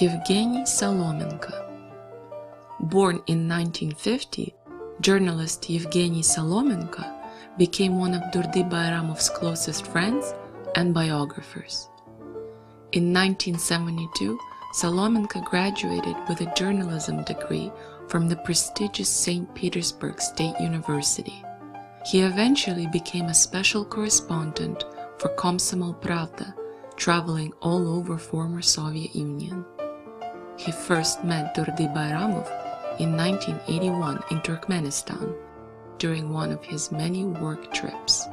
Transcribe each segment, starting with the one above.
Yevgeny Solomenko. Born in 1950, journalist Yevgeny Solomenko became one of Durdy Bayramov's closest friends and biographers. In 1972, Solomenko graduated with a journalism degree from the prestigious St. Petersburg State University. He eventually became a special correspondent for Komsomol Pravda, traveling all over former Soviet Union. He first met Durdy Bayramov in 1981 in Turkmenistan during one of his many work trips.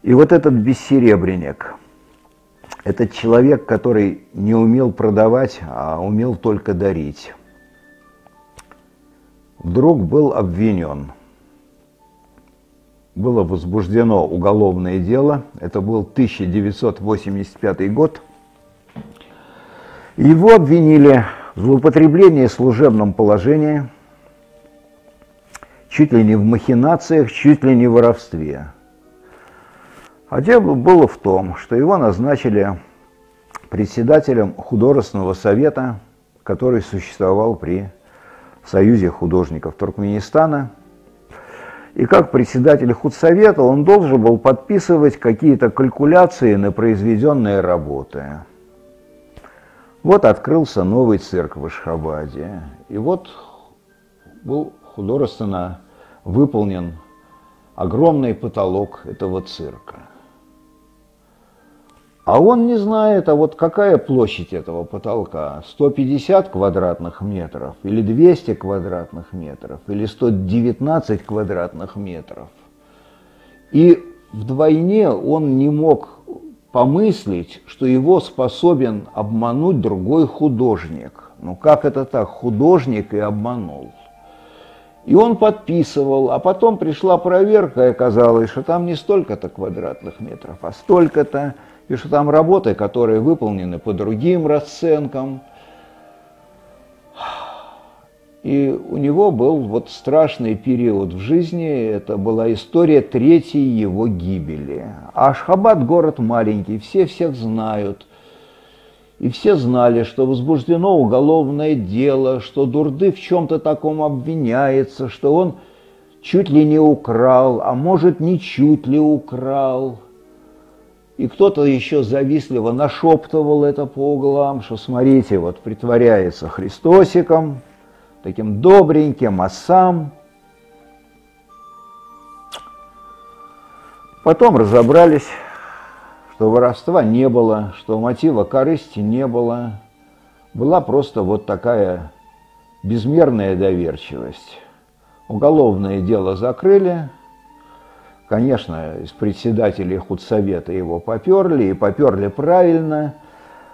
И вот этот бессеребренник, этот человек, который не умел продавать, а умел только дарить, вдруг был обвинен. Было возбуждено уголовное дело, это был 1985 год. Его обвинили в злоупотреблении служебным положением, чуть ли не в махинациях, чуть ли не в воровстве. А дело было в том, что его назначили председателем художественного совета, который существовал при Союзе художников Туркменистана. И как председатель худсовета он должен был подписывать какие-то калькуляции на произведенные работы. Вот открылся новый цирк в Ашхабаде, и вот был художественно выполнен огромный потолок этого цирка. А он не знает, а вот какая площадь этого потолка? 150 квадратных метров, или 200 квадратных метров, или 119 квадратных метров. И вдвойне он не мог помыслить, что его способен обмануть другой художник. Ну как это так? Художник и обманул. И он подписывал, а потом пришла проверка, и оказалось, что там не столько-то квадратных метров, а столько-то. И что там работы, которые выполнены по другим расценкам. И у него был вот страшный период в жизни, это была история третьей его гибели. А Ашхабад город маленький, все всех знают. И все знали, что возбуждено уголовное дело, что Дурды в чем-то таком обвиняется, что он чуть ли не украл, а может не чуть ли украл. И кто-то еще завистливо нашептывал это по углам, что смотрите, вот притворяется Христосиком, таким добреньким, а сам. Потом разобрались, что воровства не было, что мотива корысти не было. Была просто вот такая безмерная доверчивость. Уголовное дело закрыли. Конечно, из председателей худсовета его поперли, и поперли правильно,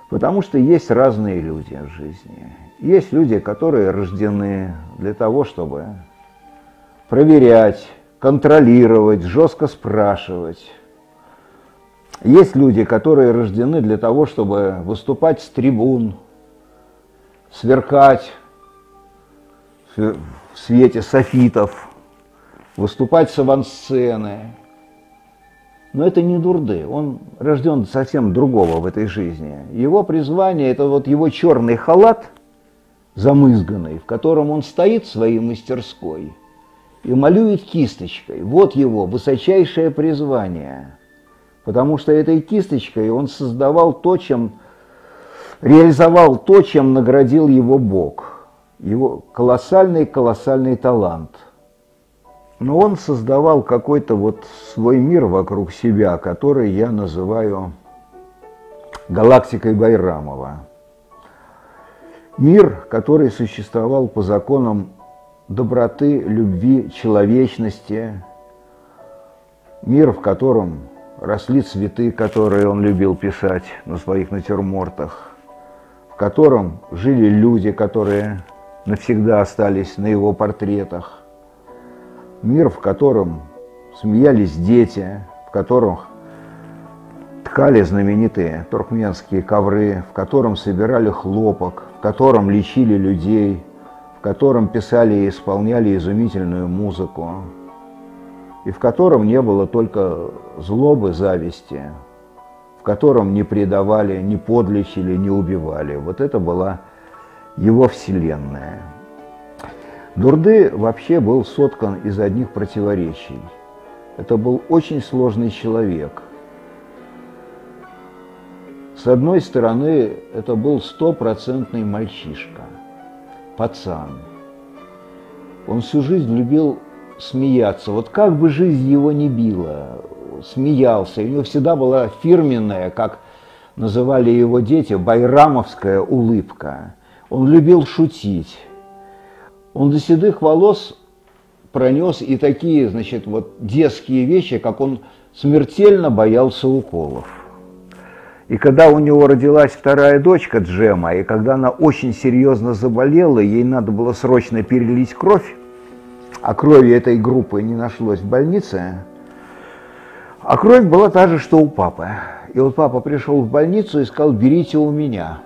потому что есть разные люди в жизни. Есть люди, которые рождены для того, чтобы проверять, контролировать, жестко спрашивать. Есть люди, которые рождены для того, чтобы выступать с трибун, сверкать в свете софитов, выступать с авансцены. Но это не Дурды, он рожден совсем другого в этой жизни. Его призвание – это вот его черный халат замызганный, в котором он стоит в своей мастерской и малюет кисточкой. Вот его высочайшее призвание. Потому что этой кисточкой он создавал то, реализовал то, чем наградил его Бог. Его колоссальный талант. Но он создавал какой-то вот свой мир вокруг себя, который я называю галактикой Байрамова. Мир, который существовал по законам доброты, любви, человечности. Мир, в котором росли цветы, которые он любил писать на своих натюрмортах. В котором жили люди, которые навсегда остались на его портретах. Мир, в котором смеялись дети, в которых ткали знаменитые туркменские ковры, в котором собирали хлопок, в котором лечили людей, в котором писали и исполняли изумительную музыку, и в котором не было только злобы, зависти, в котором не предавали, не подлечили, не убивали. Вот это была его вселенная. Дурды вообще был соткан из одних противоречий. Это был очень сложный человек. С одной стороны, это был стопроцентный мальчишка, пацан. Он всю жизнь любил смеяться. Вот как бы жизнь его не била, смеялся. У него всегда была фирменная, как называли его дети, байрамовская улыбка. Он любил шутить. Он до седых волос пронес и такие, значит, вот детские вещи, как он смертельно боялся уколов. И когда у него родилась вторая дочка Джема, и когда она очень серьезно заболела, ей надо было срочно перелить кровь, а крови этой группы не нашлось в больнице, а кровь была та же, что у папы. И вот папа пришел в больницу и сказал: берите у меня.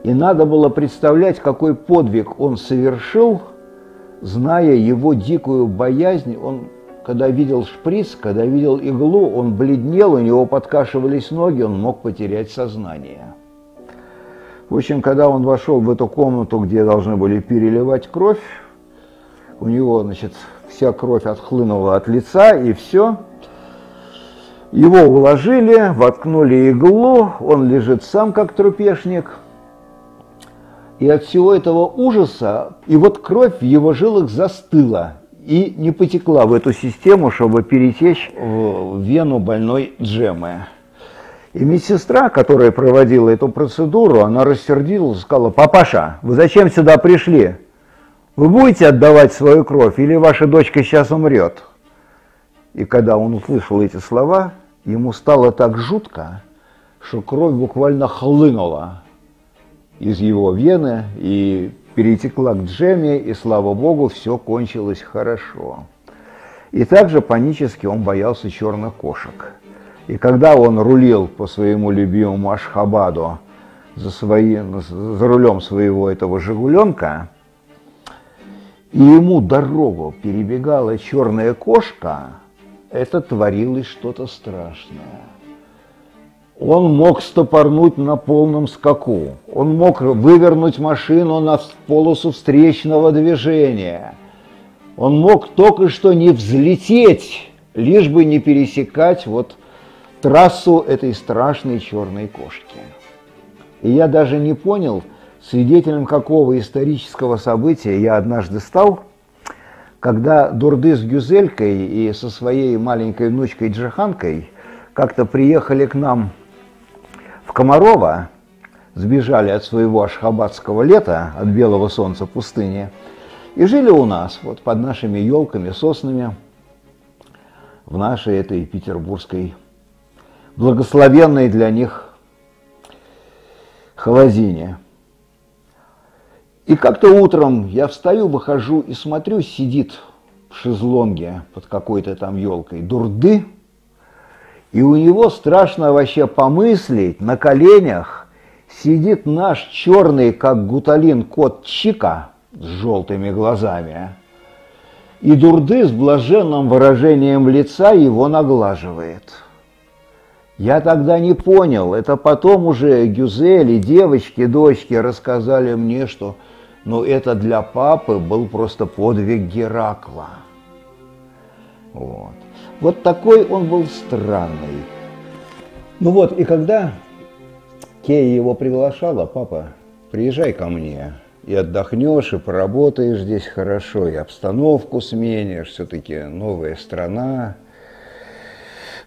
И надо было представлять, какой подвиг он совершил, зная его дикую боязнь. Он, когда видел шприц, когда видел иглу, он бледнел, у него подкашивались ноги, он мог потерять сознание. В общем, когда он вошел в эту комнату, где должны были переливать кровь, у него, значит, вся кровь отхлынула от лица, и все. Его уложили, воткнули иглу, он лежит сам как трупешник. И от всего этого ужаса, и вот кровь в его жилах застыла и не потекла в эту систему, чтобы перетечь в вену больной Джемы. И медсестра, которая проводила эту процедуру, она рассердилась и сказала: папаша, вы зачем сюда пришли? Вы будете отдавать свою кровь или ваша дочка сейчас умрет? И когда он услышал эти слова, ему стало так жутко, что кровь буквально хлынула из его вены и перетекла к Джеме, и, слава богу, все кончилось хорошо. И также панически он боялся черных кошек. И когда он рулил по своему любимому Ашхабаду за рулем своего этого «Жигуленка», и ему дорогу перебегала черная кошка, это творилось что-то страшное. Он мог стопорнуть на полном скаку, он мог вывернуть машину на полосу встречного движения, он мог только что не взлететь, лишь бы не пересекать вот трассу этой страшной черной кошки. И я даже не понял, свидетелем какого исторического события я однажды стал, когда Дурды с Гюзелькой и со своей маленькой внучкой Джиханкой как-то приехали к нам в Комарово, сбежали от своего ашхабадского лета, от белого солнца пустыни, и жили у нас, вот под нашими елками, соснами, в нашей этой петербургской, благословенной для них холодине. И как-то утром я встаю, выхожу и смотрю, сидит в шезлонге под какой-то там елкой Дурды, и у него страшно вообще помыслить, на коленях сидит наш черный, как гуталин, кот Чика с желтыми глазами, и Дурды с блаженным выражением лица его наглаживает. Я тогда не понял, это потом уже Гюзель и девочки, дочки рассказали мне, что это для папы был просто подвиг Геракла. Вот такой он был странный. И когда Кея его приглашала: папа, приезжай ко мне, и отдохнешь, и поработаешь здесь хорошо, и обстановку сменишь, все-таки новая страна.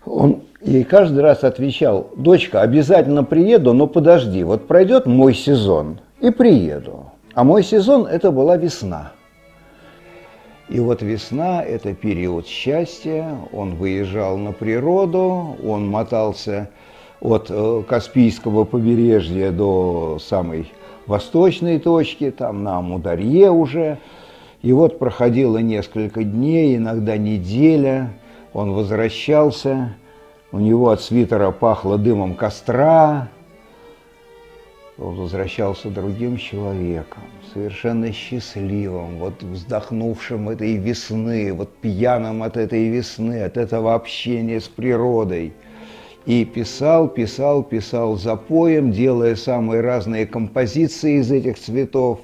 Он ей каждый раз отвечал: дочка, обязательно приеду, но подожди, вот пройдет мой сезон, и приеду. А мой сезон – это была весна. И вот весна – это период счастья, он выезжал на природу, он мотался от Каспийского побережья до самой восточной точки, там на Амударье уже, И вот проходило несколько дней, иногда неделя, он возвращался, у него от свитера пахло дымом костра, он возвращался другим человеком, совершенно счастливым, вот вздохнувшим этой весны, вот пьяным от этой весны, от этого общения с природой. И писал запоем, делая самые разные композиции из этих цветов.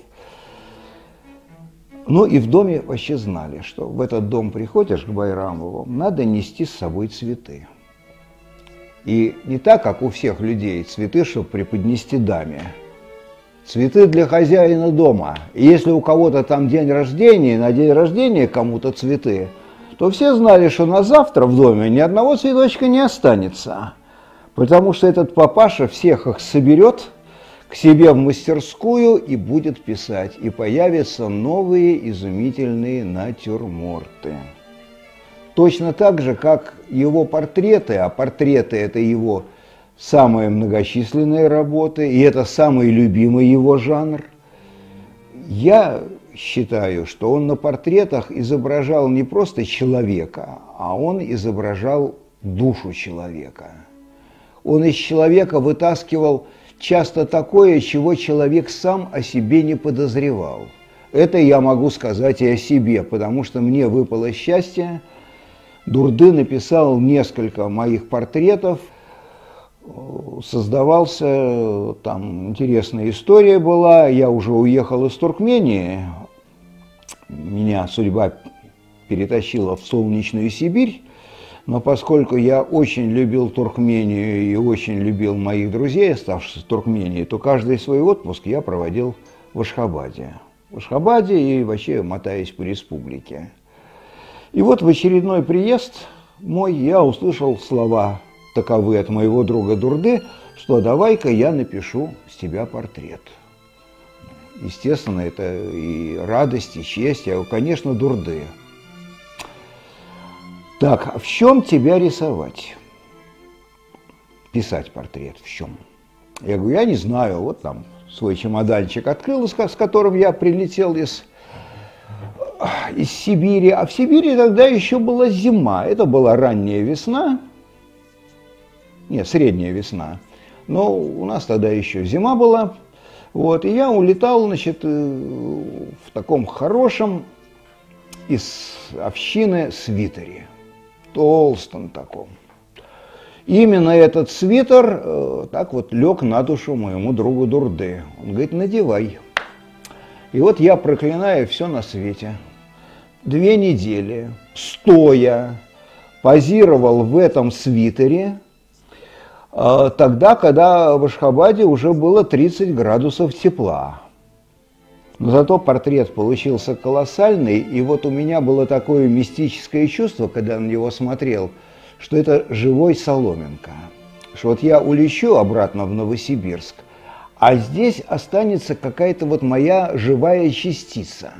Ну и в доме вообще знали, что в этот дом приходишь к Байрамову, надо нести с собой цветы. И не так, как у всех людей, цветы, чтобы преподнести даме. Цветы для хозяина дома. И если у кого-то там день рождения, на день рождения кому-то цветы, то все знали, что на завтра в доме ни одного цветочка не останется. Потому что этот папаша всех их соберет к себе в мастерскую и будет писать. И появятся новые изумительные натюрморты. Точно так же, как его портреты, а портреты – это его самые многочисленные работы, и это самый любимый его жанр. Я считаю, что он на портретах изображал не просто человека, а он изображал душу человека. Он из человека вытаскивал часто такое, чего человек сам о себе не подозревал. Это я могу сказать и о себе, потому что мне выпало счастье. Дурды написал несколько моих портретов, создавался, там интересная история была, я уже уехал из Туркмении, меня судьба перетащила в солнечную Сибирь, но поскольку я очень любил Туркмению и очень любил моих друзей, оставшихся в Туркмении, то каждый свой отпуск я проводил в Ашхабаде. В Ашхабаде и вообще мотаясь по республике. И вот в очередной приезд мой я услышал слова таковы от моего друга Дурды, что давай-ка я напишу с тебя портрет. Естественно, это и радость, и честь, конечно, Дурды. Так, а в чем тебя рисовать? Писать портрет, в чем? Я говорю, я не знаю, вот там свой чемоданчик открыл, с которым я прилетел из Сибири, а в Сибири тогда еще была зима, это была ранняя весна, нет, средняя весна, но у нас тогда еще зима была, вот, и я улетал, значит, в таком хорошем из овчины свитере, толстом таком. Именно этот свитер так вот лег на душу моему другу Дурды, он говорит, надевай. И вот я, проклиная все на свете, 2 недели, стоя, позировал в этом свитере, тогда, когда в Ашхабаде уже было 30 градусов тепла. Но зато портрет получился колоссальный, и вот у меня было такое мистическое чувство, когда я на него смотрел, что это живой Соломенко, что вот я улечу обратно в Новосибирск, а здесь останется какая-то вот моя живая частица.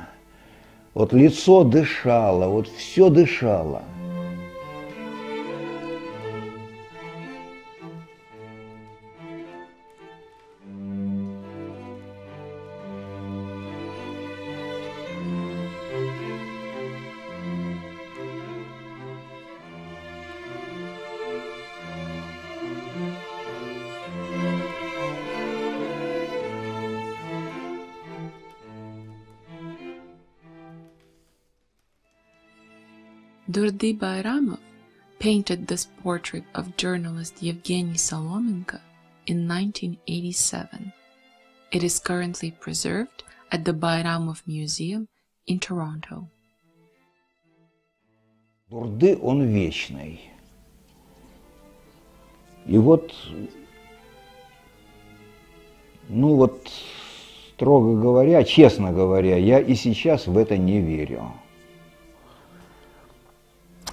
Вот лицо дышало, вот все дышало. Durdy Bayramov painted this portrait of journalist Yevgeny Solomenko in 1987. It is currently preserved at the Bayramov Museum in Toronto. Дурды, он вечный. И вот, ну вот, строго говоря, честно говоря, я и сейчас в это не верю.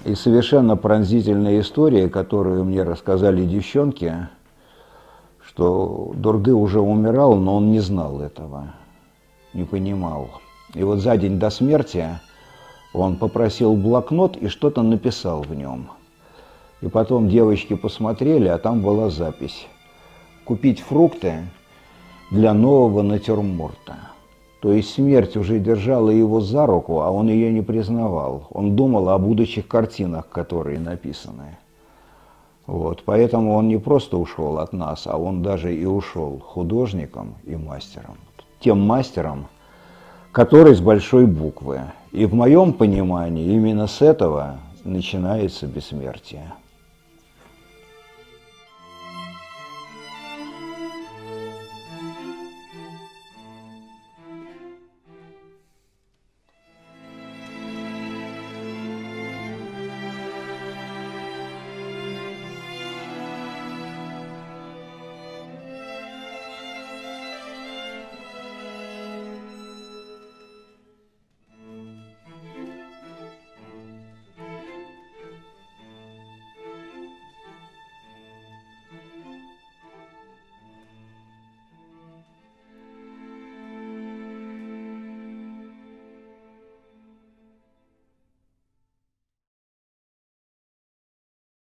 И совершенно пронзительная история, которую мне рассказали девчонки, что Дурды уже умирал, но он не знал этого, не понимал. И вот за день до смерти он попросил блокнот и что-то написал в нем. И потом девочки посмотрели, а там была запись: купить фрукты для нового натюрморта. То есть смерть уже держала его за руку, а он ее не признавал. Он думал о будущих картинах, которые написаны. Вот. Поэтому он не просто ушел от нас, а он даже и ушел художником и мастером. Тем мастером, который с большой буквы. И в моем понимании именно с этого начинается бессмертие.